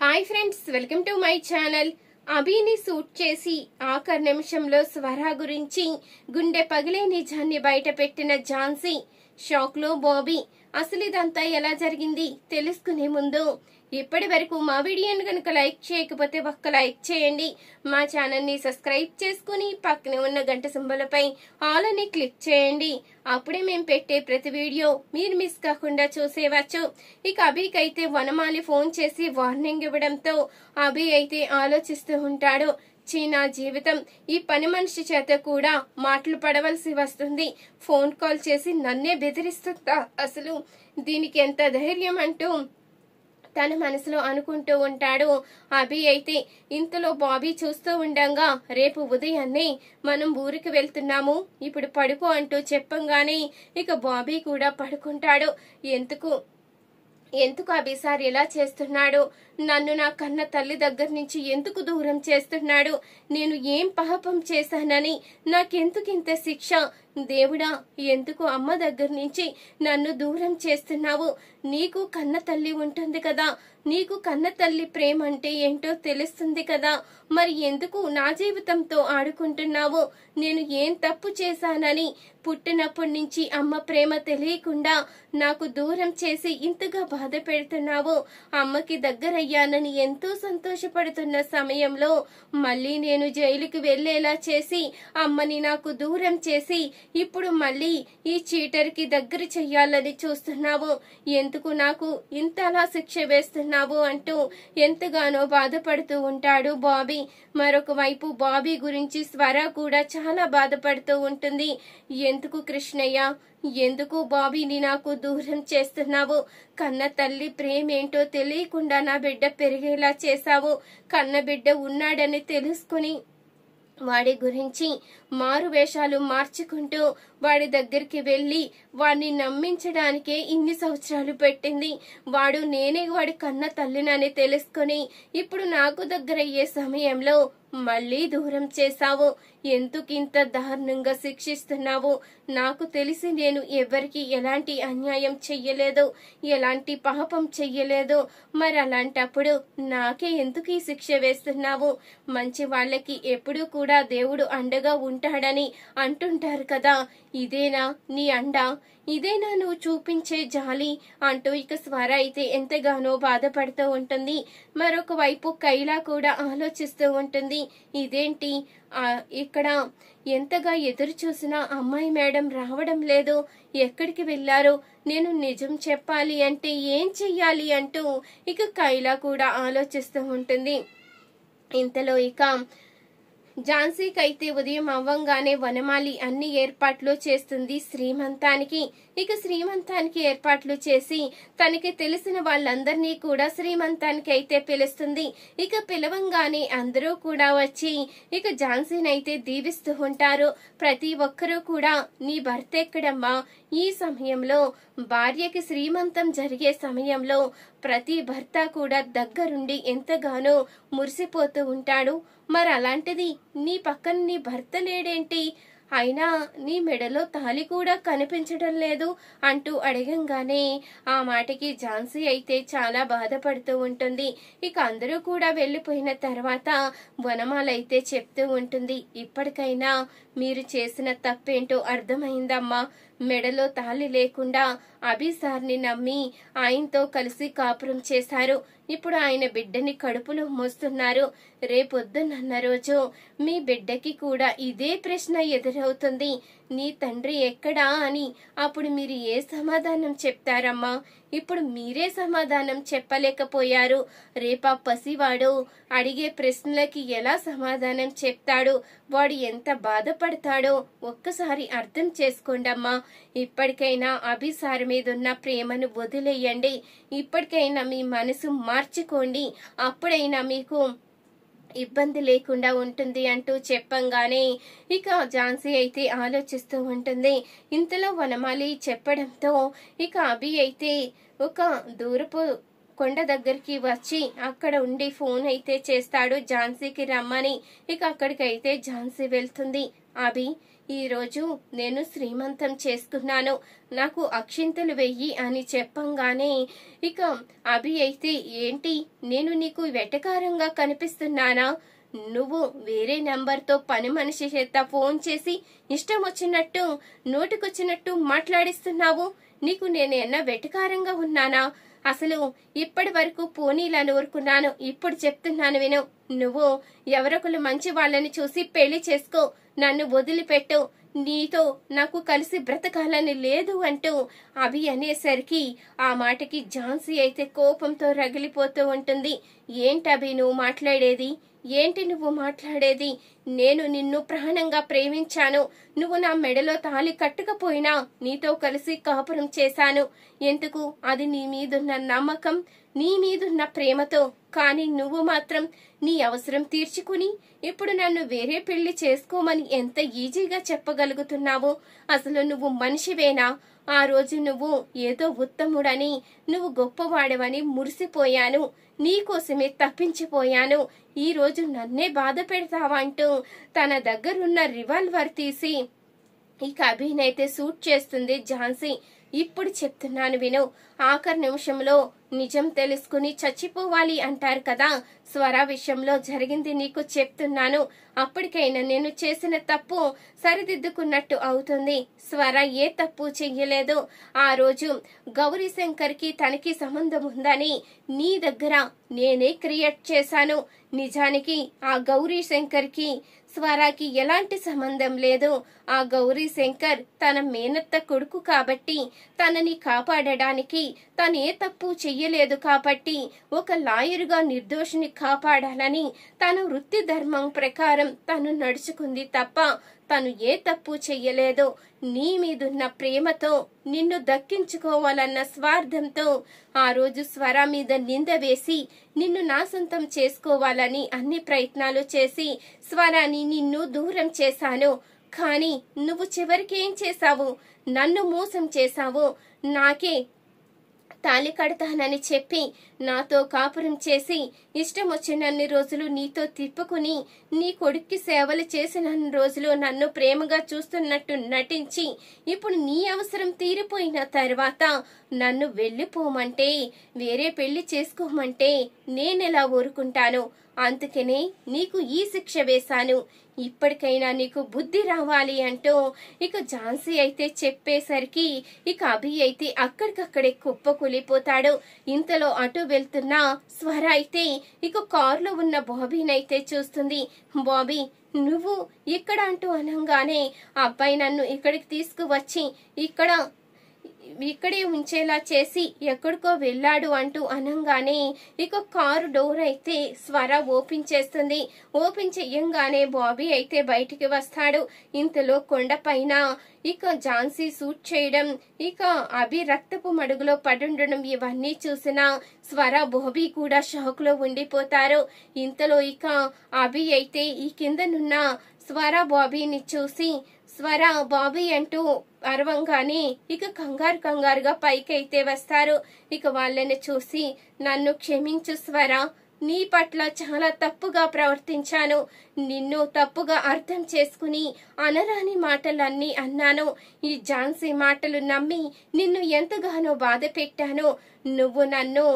Hi friends, welcome to my channel. అభిని సూట్ చేసి ఆఖరి నిమిషంలో స్వరా గురించి గుండె పగిలే నిజాన్ని బయట పెట్టిన ఝాన్సీ. షాక్ లో బాబీ. అసలు ఇదంతా ఎలా జరిగింది తెలుసుకునే ముందు ఇప్పటి వరకు మా వీడియోను కనుక లైక్ చేయకపోతే ఒక్క లైక్ చేయండి. మా ఛానల్ ని సబ్స్క్రైబ్ చేసుకుని పక్కనే ఉన్న గంట సింబలపై ఆల్ అని క్లిక్ చేయండి. అప్పుడే మేము పెట్టే ప్రతి వీడియో మీరు మిస్ కాకుండా చూసేవచ్చు. ఇక అభికి అయితే వనమాలి ఫోన్ చేసి వార్నింగ్ ఇవ్వడంతో అభి అయితే ఆలోచిస్తూ ఉంటాడు. నా జీవితం ఈ పని మనిషి చేత కూడా మాటలు పడవలసి వస్తుంది. ఫోన్ కాల్ చేసి నన్నే బెదిరిస్తుందా, అసలు దీనికి ఎంత ధైర్యం అంటూ తన మనసులో అనుకుంటూ ఉంటాడు. అభి అయితే ఇంతలో బాబీ చూస్తూ ఉండగా రేపు ఉదయాన్నే మనం ఊరికి వెళ్తున్నాము, ఇప్పుడు పడుకో అంటూ చెప్పంగానే ఇక బాబీ కూడా పడుకుంటాడు. ఎందుకు అభిసార్ ఇలా చేస్తున్నాడు? నన్ను నా కన్న తల్లి దగ్గర నుంచి ఎందుకు దూరం చేస్తున్నాడు? నేను ఏం పాపం చేశానని నాకెందుకు ఇంత శిక్ష? దేవుడా, ఎందుకు అమ్మ దగ్గర నుంచి నన్ను దూరం చేస్తున్నావు? నీకు కన్న తల్లి ఉంటుంది కదా, నీకు కన్న తల్లి ప్రేమ అంటే ఏంటో తెలుస్తుంది కదా, మరి ఎందుకు నా జీవితంతో ఆడుకుంటున్నావు? నేను ఏం తప్పు చేశానని పుట్టినప్పటి నుంచి అమ్మ ప్రేమ తెలియకుండా నాకు దూరం చేసి ఇంతగా బాధ పెడుతున్నావు? అమ్మకి దగ్గరయ్యానని ఎంతో సంతోషపడుతున్న సమయంలో మళ్ళీ నేను జైలుకి వెళ్లేలా చేసి అమ్మని నాకు దూరం చేసి ఇప్పుడు మళ్ళీ ఈ చీటర్కి దగ్గర చెయ్యాలని చూస్తున్నావు. ఎందుకు నాకు ఇంతలా శిక్ష వేస్తున్నావు అంటూ ఎంతగానో బాధపడుతూ ఉంటాడు బాబీ. మరొక వైపు బాబీ గురించి స్వర కూడా చాలా బాధపడుతూ ఉంటుంది. ఎందుకు కృష్ణయ్య, ఎందుకు బాబీని నాకు దూరం చేస్తున్నావు? కన్న తల్లి ప్రేమేంటో తెలియకుండా నా బిడ్డ పెరిగేలా చేశావు. కన్న బిడ్డ ఉన్నాడని తెలుసుకుని వాడి గురించి మారు వేషాలు మార్చుకుంటూ వాడి దగ్గరికి వెళ్లి వాడిని నమ్మించడానికే ఇన్ని సంవత్సరాలు పెట్టింది. వాడు నేనే వాడి కన్న తల్లినని తెలుసుకుని ఇప్పుడు నాకు దగ్గరయ్యే సమయంలో మళ్ళీ దూరం చేశావు. ఎందుకింత దారుణంగా శిక్షిస్తున్నావు? నాకు తెలిసి నేను ఎవరికి ఎలాంటి అన్యాయం చెయ్యలేదు, ఎలాంటి పాపం చెయ్యలేదు. మరి అలాంటప్పుడు నాకే ఎందుకు ఈ శిక్ష వేస్తున్నావు? మంచి వాళ్ళకి ఎప్పుడూ కూడా దేవుడు అండగా ఉంటాడని అంటుంటారు కదా, ఇదేనా నీ అండ? ఇదేనా నువ్వు చూపించే జాలి అంటూ ఇక స్వర అయితే ఎంతగానో బాధపడుతూ ఉంటుంది. మరొక వైపు కైలా కూడా ఆలోచిస్తూ ఉంటుంది. ఇదేంటి ఇక్కడ ఎంతగా ఎదురు చూసినా అమ్మాయి మేడం రావడం లేదు, ఎక్కడికి వెళ్లారు? నేను నిజం చెప్పాలి అంటే ఏం చెయ్యాలి అంటూ ఇక కైలా కూడా ఆలోచిస్తూ ఉంటుంది. ఇంతలో ఇక ఝాన్సీకి అయితే ఉదయం అవ్వంగానే వనమాలి అన్ని ఏర్పాట్లు చేస్తుంది శ్రీమంతానికి. ఇక శ్రీమంతానికి ఏర్పాట్లు చేసి తనకి తెలిసిన వాళ్ళందరినీ కూడా శ్రీమంతానికి అయితే పిలుస్తుంది. ఇక పిలవంగానే అందరూ కూడా వచ్చి ఇక ఝాన్సీని అయితే దీవిస్తూ ఉంటారు. ప్రతి ఒక్కరూ కూడా నీ భర్త ఎక్కడమ్మా? ఈ సమయంలో భార్యకి శ్రీమంతం జరిగే సమయంలో ప్రతి భర్త కూడా దగ్గరుండి ఎంతగానో మురిసిపోతూ ఉంటాడు. మరి అలాంటిది నీ పక్కన నీ భర్త లేడేంటి? అయినా నీ మెడలో తాళి కూడా కనిపించడం లేదు అంటూ అడగంగానే ఆ మాటకి ఝాన్సీ అయితే చాలా బాధపడుతూ ఉంటుంది. ఇక అందరూ కూడా వెళ్లిపోయిన తర్వాత వనమాలైతే చెప్తూ ఉంటుంది, ఇప్పటికైనా మీరు చేసిన తప్పేంటో అర్థమైందమ్మా. మెడలో తాళి లేకుండా అభిసార్ని నమ్మి ఆయనతో కలిసి కాపురం చేశారు. ఇప్పుడు ఆయన బిడ్డని కడుపులో మోస్తున్నారు. రేపొద్దునన్న రోజు మీ బిడ్డకి కూడా ఇదే ప్రశ్న ఎదురవుతుంది, నీ తండ్రి ఎక్కడా అని. అప్పుడు మీరు ఏ సమాధానం చెప్తారమ్మా? ఇప్పుడు మీరే సమాధానం చెప్పలేకపోయారు. రేపా పసివాడు అడిగే ప్రశ్నలకి ఎలా సమాధానం చెప్తాడు? వాడు ఎంత బాధపడతాడో ఒక్కసారి అర్థం చేసుకోండమ్మా. ఇప్పటికైనా అభిసార్ మీదున్న ప్రేమను వదిలేయండి. ఇప్పటికైనా మీ మనసు మార్చుకోండి. అప్పుడైనా మీకు ఇబ్బంది లేకుండా ఉంటుంది అంటూ చెప్పంగానే ఇక ఝాన్సీ అయితే ఆలోచిస్తూ ఉంటుంది. ఇంతలో వనమాలి చెప్పడంతో ఇక అభి అయితే ఒక దూరపు కొండ దగ్గరికి వచ్చి అక్కడ ఉండి ఫోన్ అయితే చేస్తాడు ఝాన్సీకి రమ్మని. ఇక అక్కడికైతే ఝాన్సీ వెళ్తుంది. అభి, ఈ రోజు నేను శ్రీమంతం చేసుకున్నాను, నాకు అక్షింతలు వెయ్యి అని చెప్పంగానే ఇక అభి అయితే ఏంటి నేను నీకు వెటకారంగా కనిపిస్తున్నానా? నువ్వు వేరే నంబర్తో పని మనిషి చేత ఫోన్ చేసి ఇష్టం వచ్చినట్టు నోటికొచ్చినట్టు మాట్లాడిస్తున్నావు. నీకు నేనేనా వెటకారంగా ఉన్నానా? అసలు ఇప్పటి వరకు పోనీలని ఊరుకున్నాను. ఇప్పుడు చెప్తున్నాను విను. నువ్వు ఎవరొకరు మంచి వాళ్ళని చూసి పెళ్లి చేసుకో. నన్ను వదిలిపెట్టు. నీతో నాకు కలిసి బ్రతకాలని లేదు అంటూ అభి అనేసరికి ఆ మాటకి ఝాన్సీ అయితే కోపంతో రగిలిపోతూ ఉంటుంది. ఏంటభి నువ్వు మాట్లాడేది? ఏంటి నువ్వు మాట్లాడేది? నేను నిన్ను ప్రాణంగా ప్రేమించాను. నువ్వు నా మెడలో తాళి కట్టకపోయినా నీతో కలిసి కాపురం చేశాను. ఎందుకు? అది నీ మీదున్న నమ్మకం, నీ మీదున్న ప్రేమతో. కానీ నువ్వు మాత్రం నీ అవసరం తీర్చుకుని ఇప్పుడు నన్ను వేరే పెళ్లి చేసుకోమని ఎంత ఈజీగా చెప్పగలుగుతున్నావు? అసలు నువ్వు మనిషివేనా? ఆ రోజు నువ్వు ఏదో ఉత్తముడని, నువ్వు గొప్పవాడవని మురిసిపోయాను. నీకోసమే తప్పించిపోయాను. ఈ రోజు నన్నే బాధ పెడతావా అంటూ తన దగ్గరున్న రివాల్వర్ తీసి ఇక అభినైతే షూట్ చేస్తుంది ఝాన్సీ. ఇప్పుడు చెప్తున్నాను విను. ఆఖరి నిమిషంలో నిజం తెలుసుకుని చచ్చిపోవాలి అంటారు కదా. స్వర విషయంలో జరిగింది నీకు చెప్తున్నాను. అప్పటికైనా నేను చేసిన తప్పు సరిదిద్దుకున్నట్టు అవుతుంది. స్వర ఏ తప్పు చెయ్యలేదు. ఆ రోజు గౌరీ శంకర్ కి తనకి సంబంధం ఉందని నీ దగ్గర నేనే క్రియేట్ చేశాను. నిజానికి ఆ గౌరీ శంకర్ కి స్వరాకి ఎలాంటి సంబంధం లేదు. ఆ గౌరీ శంకర్ తన మేనత్త కొడుకు కాబట్టి తనని కాపాడడానికి తను ఏ తప్పు చెయ్యలేదు కాబట్టి ఒక లాయరుగా నిర్దోషిని కాపాడాలని తన వృత్తి ధర్మం ప్రకారం తను నడుచుకుంది తప్ప తను ఏ తప్పు చెయ్యలేదు. నీ మీదున్న ప్రేమతో నిన్ను దక్కించుకోవాలన్న స్వార్థంతో ఆ రోజు స్వర మీద నింద వేసి నిన్ను నా సొంతం చేసుకోవాలని అన్ని ప్రయత్నాలు చేసి స్వరాని నిన్ను దూరం చేశాను. కానీ నువ్వు చివరికి ఏం చేశావు? నన్ను మోసం చేశావు. నాకే తాళి కడతానని చెప్పి నాతో కాపురం చేసి ఇష్టం వచ్చినన్ని రోజులు నీతో తిప్పుకుని నీ కొడుక్కి సేవలు చేసినన్ని రోజులు నన్ను ప్రేమగా చూస్తున్నట్టు నటించి ఇప్పుడు నీ అవసరం తీరిపోయిన తర్వాత నన్ను వెళ్ళిపోమంటే, వేరే పెళ్లి చేసుకోమంటే నేనెలా ఊరుకుంటాను? అందుకనే నీకు ఈ శిక్ష వేశాను. ఇప్పటికైనా నీకు బుద్ధి రావాలి అంటూ ఇక ఝాన్సీ అయితే చెప్పేసరికి ఇక అభి అయితే అక్కడికక్కడే కుప్పకూలిపోతాడు. ఇంతలో అటు వెళ్తున్న స్వర అయితే ఇక కారులో ఉన్న బాబీనైతే చూస్తుంది. బాబీ నువ్వు ఇక్కడ అంటూ అనగానే అబ్బాయి నన్ను ఇక్కడికి తీసుకువచ్చి ఇక్కడే ఉంచేలా చేసి ఎక్కడికో వెళ్ళాడు అంటూ అనంగానే ఇక కారు డోర్ అయితే స్వర ఓపెన్ చేస్తుంది. ఓపెన్ చెయ్యంగానే బాబీ అయితే బయటికి వస్తాడు. ఇంతలో కొండపైన ఇక ఝాన్సీ షూట్ చేయడం, ఇక అభి రక్తపు మడుగులో పడుండడం ఇవన్నీ చూసిన స్వర బాబీ కూడా షాక్ లో ఉండిపోతారు. ఇంతలో ఇక అభి అయితే ఈ కిందనున్న స్వర బాబీని చూసి స్వర బాబీ అంటూ అరవంగానే ఇక కంగారుగా పైకైతే వస్తారు. ఇక వాళ్ళని చూసి నన్ను క్షమించు స్వర, నీ పట్ల చాలా తప్పుగా ప్రవర్తించాను. నిన్ను తప్పుగా అర్థం చేసుకుని అనరాని మాటలన్నీ అన్నాను. ఈ ఝాన్సీ మాటలు నమ్మి నిన్ను ఎంతగానో బాధ పెట్టాను. నువ్వు నన్ను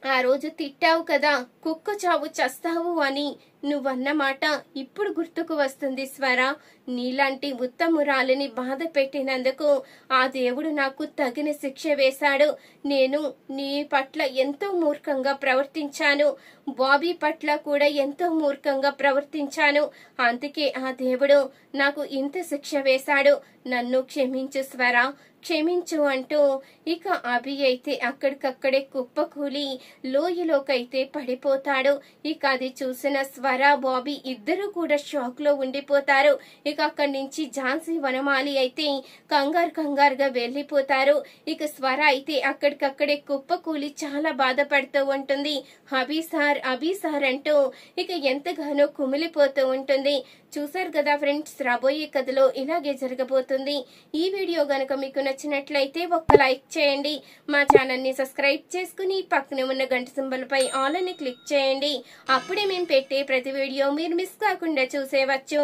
ఆ రోజు తిట్టావు కదా, కుక్క చావు చస్తావు అని నువ్వన్న మాట ఇప్పుడు గుర్తుకు వస్తుంది స్వర. నీలాంటి ఉత్తమురాలిని బాధ పెట్టినందుకు ఆ దేవుడు నాకు తగిన శిక్ష వేశాడు. నేను నీ పట్ల ఎంతో మూర్ఖంగా ప్రవర్తించాను. బాబీ పట్ల కూడా ఎంతో మూర్ఖంగా ప్రవర్తించాను. అందుకే ఆ దేవుడు నాకు ఇంత శిక్ష వేశాడు. నన్ను క్షమించు స్వర, క్షమించు అంటూ ఇక అభి అయితే అక్కడికక్కడే కుప్పకూలి లోయలోకైతే పడిపోతాడు. ఇక అది చూసిన స్వర బాబీ ఇద్దరు కూడా షాక్ లో ఉండిపోతారు. ఇక అక్కడి నుంచి ఝాన్సీ వనమాలి అయితే కంగారుగా వెళ్లిపోతారు. ఇక స్వర అయితే అక్కడికక్కడే కుప్పకూలి చాలా బాధపడుతూ ఉంటుంది. అభి సార్ అంటూ ఇక ఎంతగానో కుమిలిపోతూ ఉంటుంది. చూసారు కదా ఫ్రెండ్స్, రాబోయే కథలో ఇలాగే జరగబోతుంది. ఈ వీడియో గనక మీకు నచ్చినట్లయితే ఒక్క లైక్ చేయండి. మా ఛానల్ ని సబ్స్క్రైబ్ చేసుకుని పక్కనే ఉన్న గంట సింబల్ పై ఆల్ అని క్లిక్ చేయండి. అప్పుడే మేము పెట్టే ప్రతి వీడియో మీరు మిస్ కాకుండా చూసేవచ్చు.